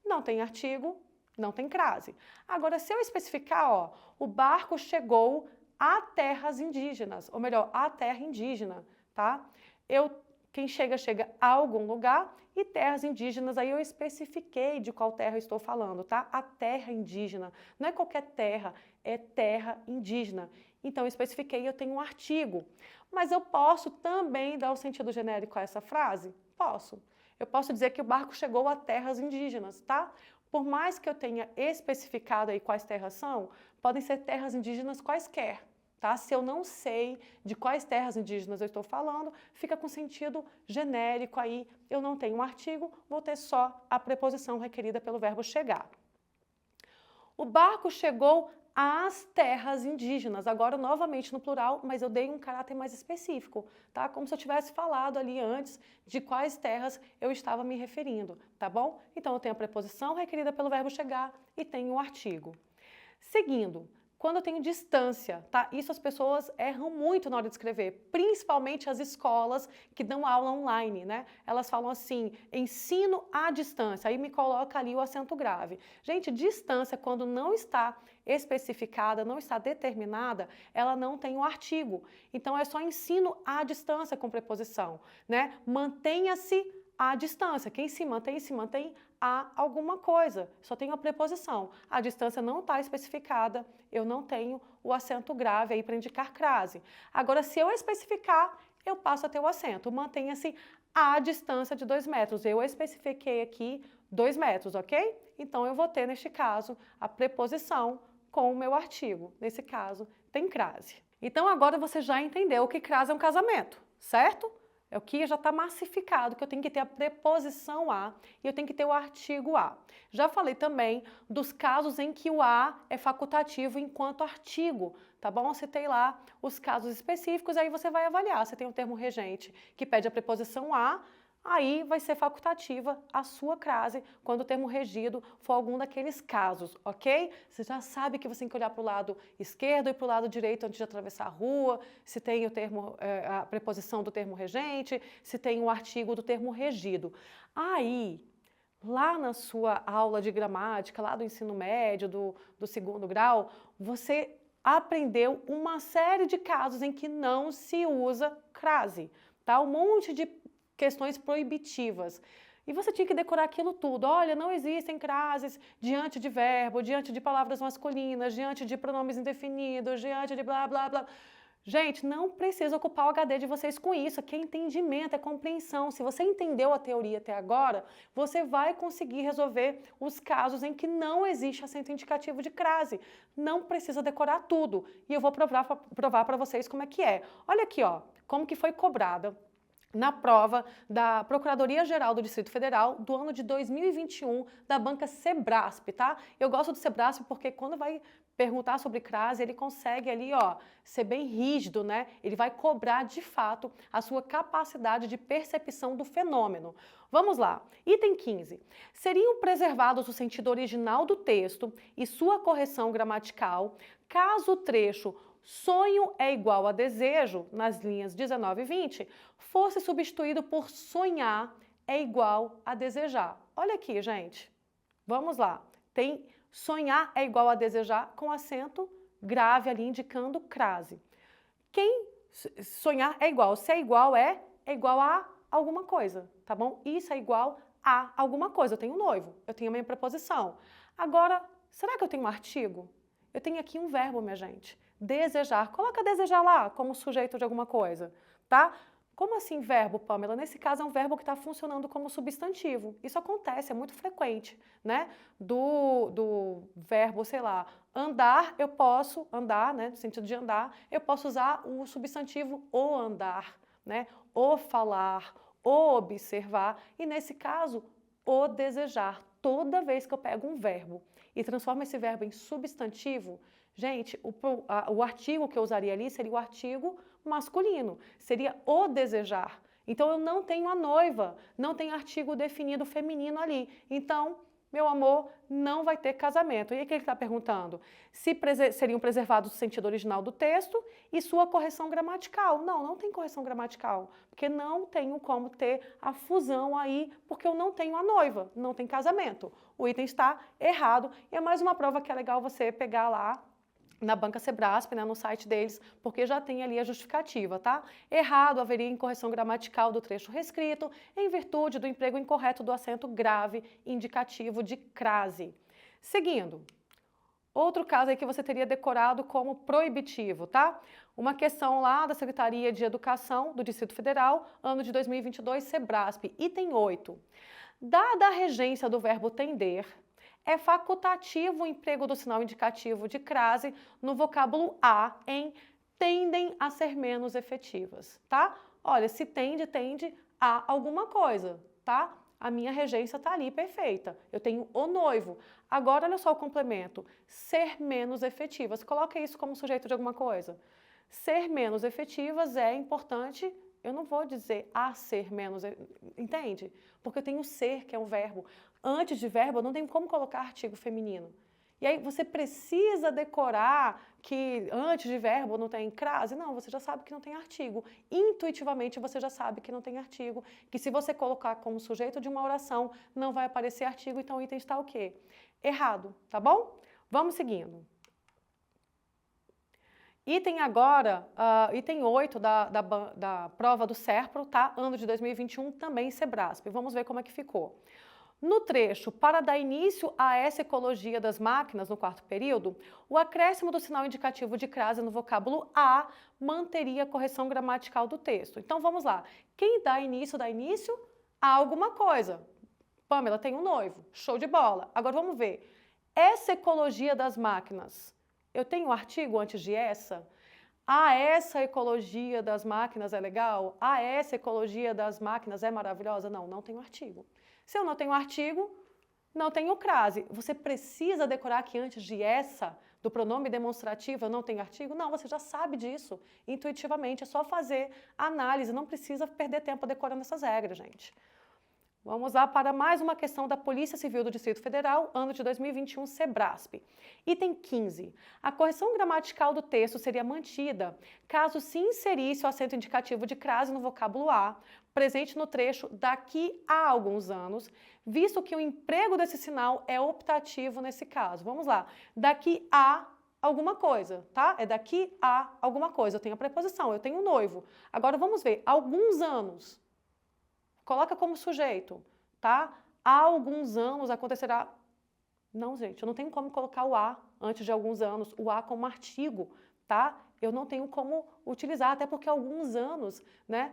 não tem artigo, não tem crase. Agora, se eu especificar, ó, o barco chegou a terras indígenas, ou melhor, a terra indígena, tá? Quem chega, chega a algum lugar, e terras indígenas, aí eu especifiquei de qual terra eu estou falando, tá? A terra indígena, não é qualquer terra, é terra indígena. Então, eu especifiquei, eu tenho um artigo. Mas eu posso também dar o sentido genérico a essa frase? Posso. Eu posso dizer que o barco chegou a terras indígenas, tá? Por mais que eu tenha especificado aí quais terras são, podem ser terras indígenas quaisquer. Tá? Se eu não sei de quais terras indígenas eu estou falando, fica com sentido genérico aí, eu não tenho um artigo, vou ter só a preposição requerida pelo verbo chegar. O barco chegou às terras indígenas, agora novamente no plural, mas eu dei um caráter mais específico, tá? Como se eu tivesse falado ali antes de quais terras eu estava me referindo, tá bom? Então eu tenho a preposição requerida pelo verbo chegar e tenho o artigo. Seguindo, quando eu tenho distância, tá? Isso as pessoas erram muito na hora de escrever, principalmente as escolas que dão aula online, né? Elas falam assim, ensino à distância, aí me coloca ali o acento grave. Gente, distância, quando não está especificada, não está determinada, ela não tem o artigo. Então, é só ensino à distância com preposição, né? Mantenha-se à distância. Quem se mantém a alguma coisa. Só tenho a preposição. A distância não está especificada, eu não tenho o acento grave aí para indicar crase. Agora, se eu especificar, eu passo a ter o acento. Mantenha-se à distância de 2 metros. Eu especifiquei aqui 2 metros, ok? Então, eu vou ter, neste caso, a preposição com o meu artigo. Nesse caso, tem crase. Então, agora você já entendeu que crase é um casamento, certo? É o que já está massificado, que eu tenho que ter a preposição a e eu tenho que ter o artigo a. Já falei também dos casos em que o a é facultativo enquanto artigo, tá bom? Citei lá os casos específicos, aí você vai avaliar. Você tem um termo regente que pede a preposição a, aí vai ser facultativa a sua crase quando o termo regido for algum daqueles casos, ok? Você já sabe que você tem que olhar para o lado esquerdo e para o lado direito antes de atravessar a rua, se tem o termo, a preposição do termo regente, se tem o artigo do termo regido. Aí, lá na sua aula de gramática, lá do ensino médio, do segundo grau, você aprendeu uma série de casos em que não se usa crase, tá? Um monte de questões proibitivas. E você tinha que decorar aquilo tudo. Olha, não existem crases diante de verbo, diante de palavras masculinas, diante de pronomes indefinidos, diante de blá, blá, blá. Gente, não precisa ocupar o HD de vocês com isso. Aqui é entendimento, é compreensão. Se você entendeu a teoria até agora, você vai conseguir resolver os casos em que não existe acento indicativo de crase. Não precisa decorar tudo. E eu vou provar para vocês como é que é. Olha aqui, ó, como que foi cobrada na prova da Procuradoria-Geral do Distrito Federal do ano de 2021 da banca Sebrasp, tá? Eu gosto do Sebrasp porque quando vai perguntar sobre crase, ele consegue ali, ó, ser bem rígido, né? Ele vai cobrar de fato a sua capacidade de percepção do fenômeno. Vamos lá. Item 15. Seriam preservados o sentido original do texto e sua correção gramatical caso o trecho sonho é igual a desejo, nas linhas 19 e 20, fosse substituído por sonhar é igual a desejar. Olha aqui, gente. Vamos lá. Tem sonhar é igual a desejar com acento grave ali, indicando crase. Quem sonhar é igual, se é igual a alguma coisa, tá bom? Isso é igual a alguma coisa. Eu tenho um noivo, eu tenho a minha preposição. Agora, será que eu tenho um artigo? Eu tenho aqui um verbo, minha gente. Desejar. Coloca desejar lá como sujeito de alguma coisa, tá? Como assim verbo, Pamela? Nesse caso é um verbo que está funcionando como substantivo. Isso acontece, é muito frequente, né? Do verbo, sei lá, andar, eu posso andar, né? No sentido de andar, eu posso usar o substantivo o andar, né? O falar, o observar. E nesse caso, o desejar. Toda vez que eu pego um verbo e transformo esse verbo em substantivo, gente, o artigo que eu usaria ali seria o artigo masculino, seria o desejar. Então eu não tenho a noiva, não tem artigo definido feminino ali. Então, meu amor, não vai ter casamento. E o que ele está perguntando? Se seriam preservados o sentido original do texto e sua correção gramatical. Não, não tem correção gramatical, porque não tenho como ter a fusão aí, porque eu não tenho a noiva, não tem casamento. O item está errado e é mais uma prova que é legal você pegar lá na banca Sebrasp, né, no site deles, porque já tem ali a justificativa, tá? Errado haveria incorreção gramatical do trecho reescrito em virtude do emprego incorreto do acento grave indicativo de crase. Seguindo, outro caso aí que você teria decorado como proibitivo, tá? Uma questão lá da Secretaria de Educação do Distrito Federal, ano de 2022, Sebrasp, item 8. Dada a regência do verbo tender, é facultativo o emprego do sinal indicativo de crase no vocábulo a em tendem a ser menos efetivas, tá? Olha, se tende, tende a alguma coisa, tá? A minha regência tá ali perfeita. Eu tenho o noivo. Agora, olha só o complemento. Ser menos efetivas. Coloca isso como sujeito de alguma coisa. Ser menos efetivas é importante. Eu não vou dizer a ser menos, entende? Porque eu tenho ser, que é um verbo. Antes de verbo, eu não tenho como colocar artigo feminino. E aí você precisa decorar que antes de verbo não tem crase? Não, você já sabe que não tem artigo. Intuitivamente você já sabe que não tem artigo. Que se você colocar como sujeito de uma oração, não vai aparecer artigo, então o item está o quê? Errado, tá bom? Vamos seguindo. Item agora, item 8 da prova do SERPRO, tá? Ano de 2021, também Sebrasp. Vamos ver como é que ficou. No trecho, para dar início a essa ecologia das máquinas no quarto período, o acréscimo do sinal indicativo de crase no vocábulo a manteria a correção gramatical do texto. Então vamos lá. Quem dá início a alguma coisa. Pamela tem um noivo. Show de bola. Agora vamos ver. Essa ecologia das máquinas. Eu tenho um artigo antes de essa? Ah, essa ecologia das máquinas é legal? Ah, essa ecologia das máquinas é maravilhosa? Não, não tenho artigo. Se eu não tenho artigo, não tenho crase. Você precisa decorar que antes de essa, do pronome demonstrativo, eu não tenho artigo? Não, você já sabe disso intuitivamente. É só fazer análise, não precisa perder tempo decorando essas regras, gente. Vamos lá para mais uma questão da Polícia Civil do Distrito Federal, ano de 2021, Sebrasp. Item 15. A correção gramatical do texto seria mantida caso se inserisse o acento indicativo de crase no vocábulo a, presente no trecho daqui a alguns anos, visto que o emprego desse sinal é optativo nesse caso. Vamos lá. Daqui a alguma coisa, tá? É daqui a alguma coisa. Eu tenho a preposição, eu tenho um noivo. Agora vamos ver. Alguns anos. Coloca como sujeito, tá? Há alguns anos acontecerá... Não, gente, eu não tenho como colocar o a antes de alguns anos, o a como artigo, tá? Eu não tenho como utilizar, até porque alguns anos, né,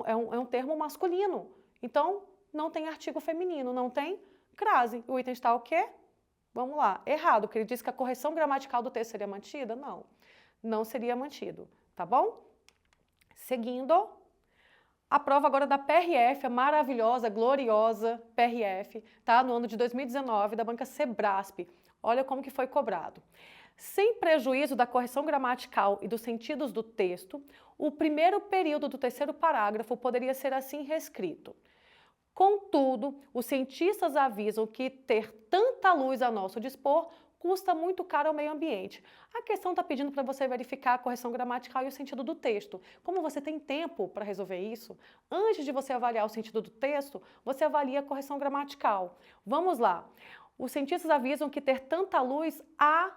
é um termo masculino. Então, não tem artigo feminino, não tem crase. O item está o quê? Vamos lá, errado, porque ele disse que a correção gramatical do texto seria mantida? Não, não seria mantido, tá bom? Seguindo... A prova agora da PRF, a maravilhosa, gloriosa PRF, tá? No ano de 2019, da banca Sebrasp. Olha como que foi cobrado. Sem prejuízo da correção gramatical e dos sentidos do texto, o primeiro período do terceiro parágrafo poderia ser assim reescrito. Contudo, os cientistas avisam que ter tanta luz a nosso dispor custa muito caro ao meio ambiente. A questão está pedindo para você verificar a correção gramatical e o sentido do texto. Como você tem tempo para resolver isso, antes de você avaliar o sentido do texto, você avalia a correção gramatical. Vamos lá. Os cientistas avisam que ter tanta luz a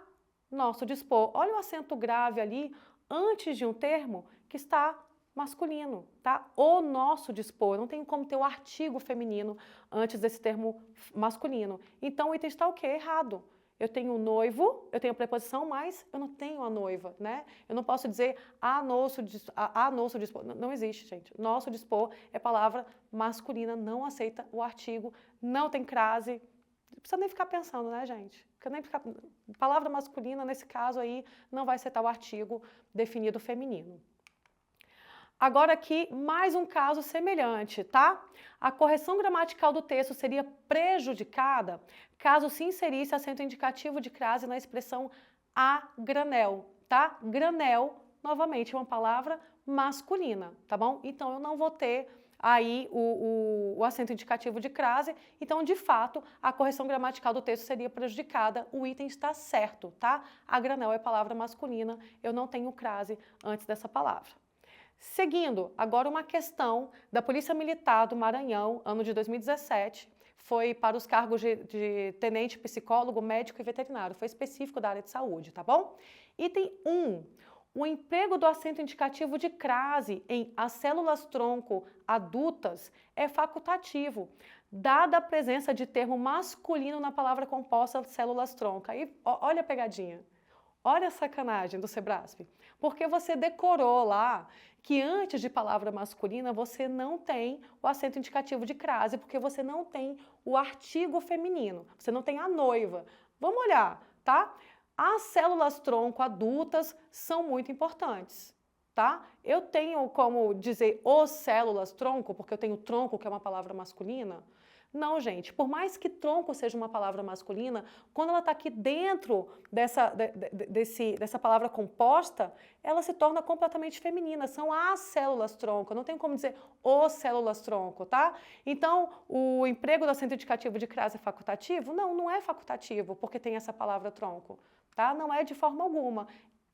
nosso dispor. Olha o acento grave ali, antes de um termo que está masculino, tá? O nosso dispor. Não tem como ter o artigo feminino antes desse termo masculino. Então, o item está o quê? Errado. Eu tenho o noivo, eu tenho a preposição, mas eu não tenho a noiva, né? Eu não posso dizer a nosso dispor. Não existe, gente. Nosso dispor é palavra masculina, não aceita o artigo, não tem crase. Não precisa nem ficar pensando, né, gente? Palavra masculina, nesse caso aí, não vai aceitar o artigo definido feminino. Agora aqui, mais um caso semelhante, tá? A correção gramatical do texto seria prejudicada caso se inserisse acento indicativo de crase na expressão a granel, tá? Granel, novamente, é uma palavra masculina, tá bom? Então, eu não vou ter aí o acento indicativo de crase, então, de fato, a correção gramatical do texto seria prejudicada, o item está certo, tá? A granel é palavra masculina, eu não tenho crase antes dessa palavra. Seguindo, agora uma questão da Polícia Militar do Maranhão, ano de 2017, foi para os cargos de tenente, psicólogo, médico e veterinário, foi específico da área de saúde, tá bom? Item 1. O emprego do acento indicativo de crase em as células-tronco adultas é facultativo, dada a presença de termo masculino na palavra composta células-tronco. Aí, olha a pegadinha. Olha a sacanagem do Sebrasp, porque você decorou lá que antes de palavra masculina você não tem o acento indicativo de crase, porque você não tem o artigo feminino, você não tem a noiva. Vamos olhar, tá? As células-tronco adultas são muito importantes, tá? Eu tenho como dizer os células-tronco, porque eu tenho tronco, que é uma palavra masculina. Não, gente, por mais que tronco seja uma palavra masculina, quando ela está aqui dentro dessa palavra composta, ela se torna completamente feminina, são as células-tronco, não tem como dizer os células-tronco, tá? Então, o emprego do acento indicativo de crase é facultativo? Não, não é facultativo, porque tem essa palavra tronco, tá? Não é de forma alguma.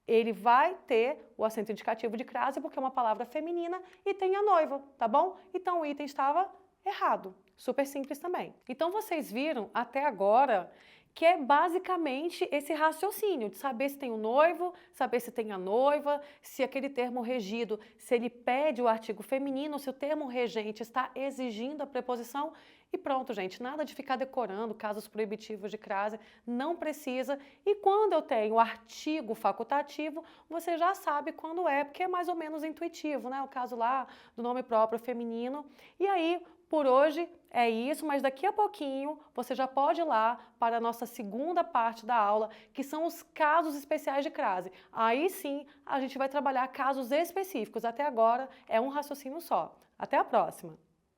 Ele vai ter o acento indicativo de crase porque é uma palavra feminina e tem a noiva, tá bom? Então, o item estava errado. Super simples também. Então, vocês viram até agora que é basicamente esse raciocínio de saber se tem um noivo, saber se tem a noiva, se aquele termo regido, se ele pede o artigo feminino, se o termo regente está exigindo a preposição e pronto, gente. Nada de ficar decorando casos proibitivos de crase, não precisa. E quando eu tenho o artigo facultativo, você já sabe quando é, porque é mais ou menos intuitivo, né? O caso lá do nome próprio feminino. E aí, Por hoje é isso, mas daqui a pouquinho você já pode ir lá para a nossa segunda parte da aula, que são os casos especiais de crase. Aí sim, a gente vai trabalhar casos específicos. Até agora é um raciocínio só. Até a próxima!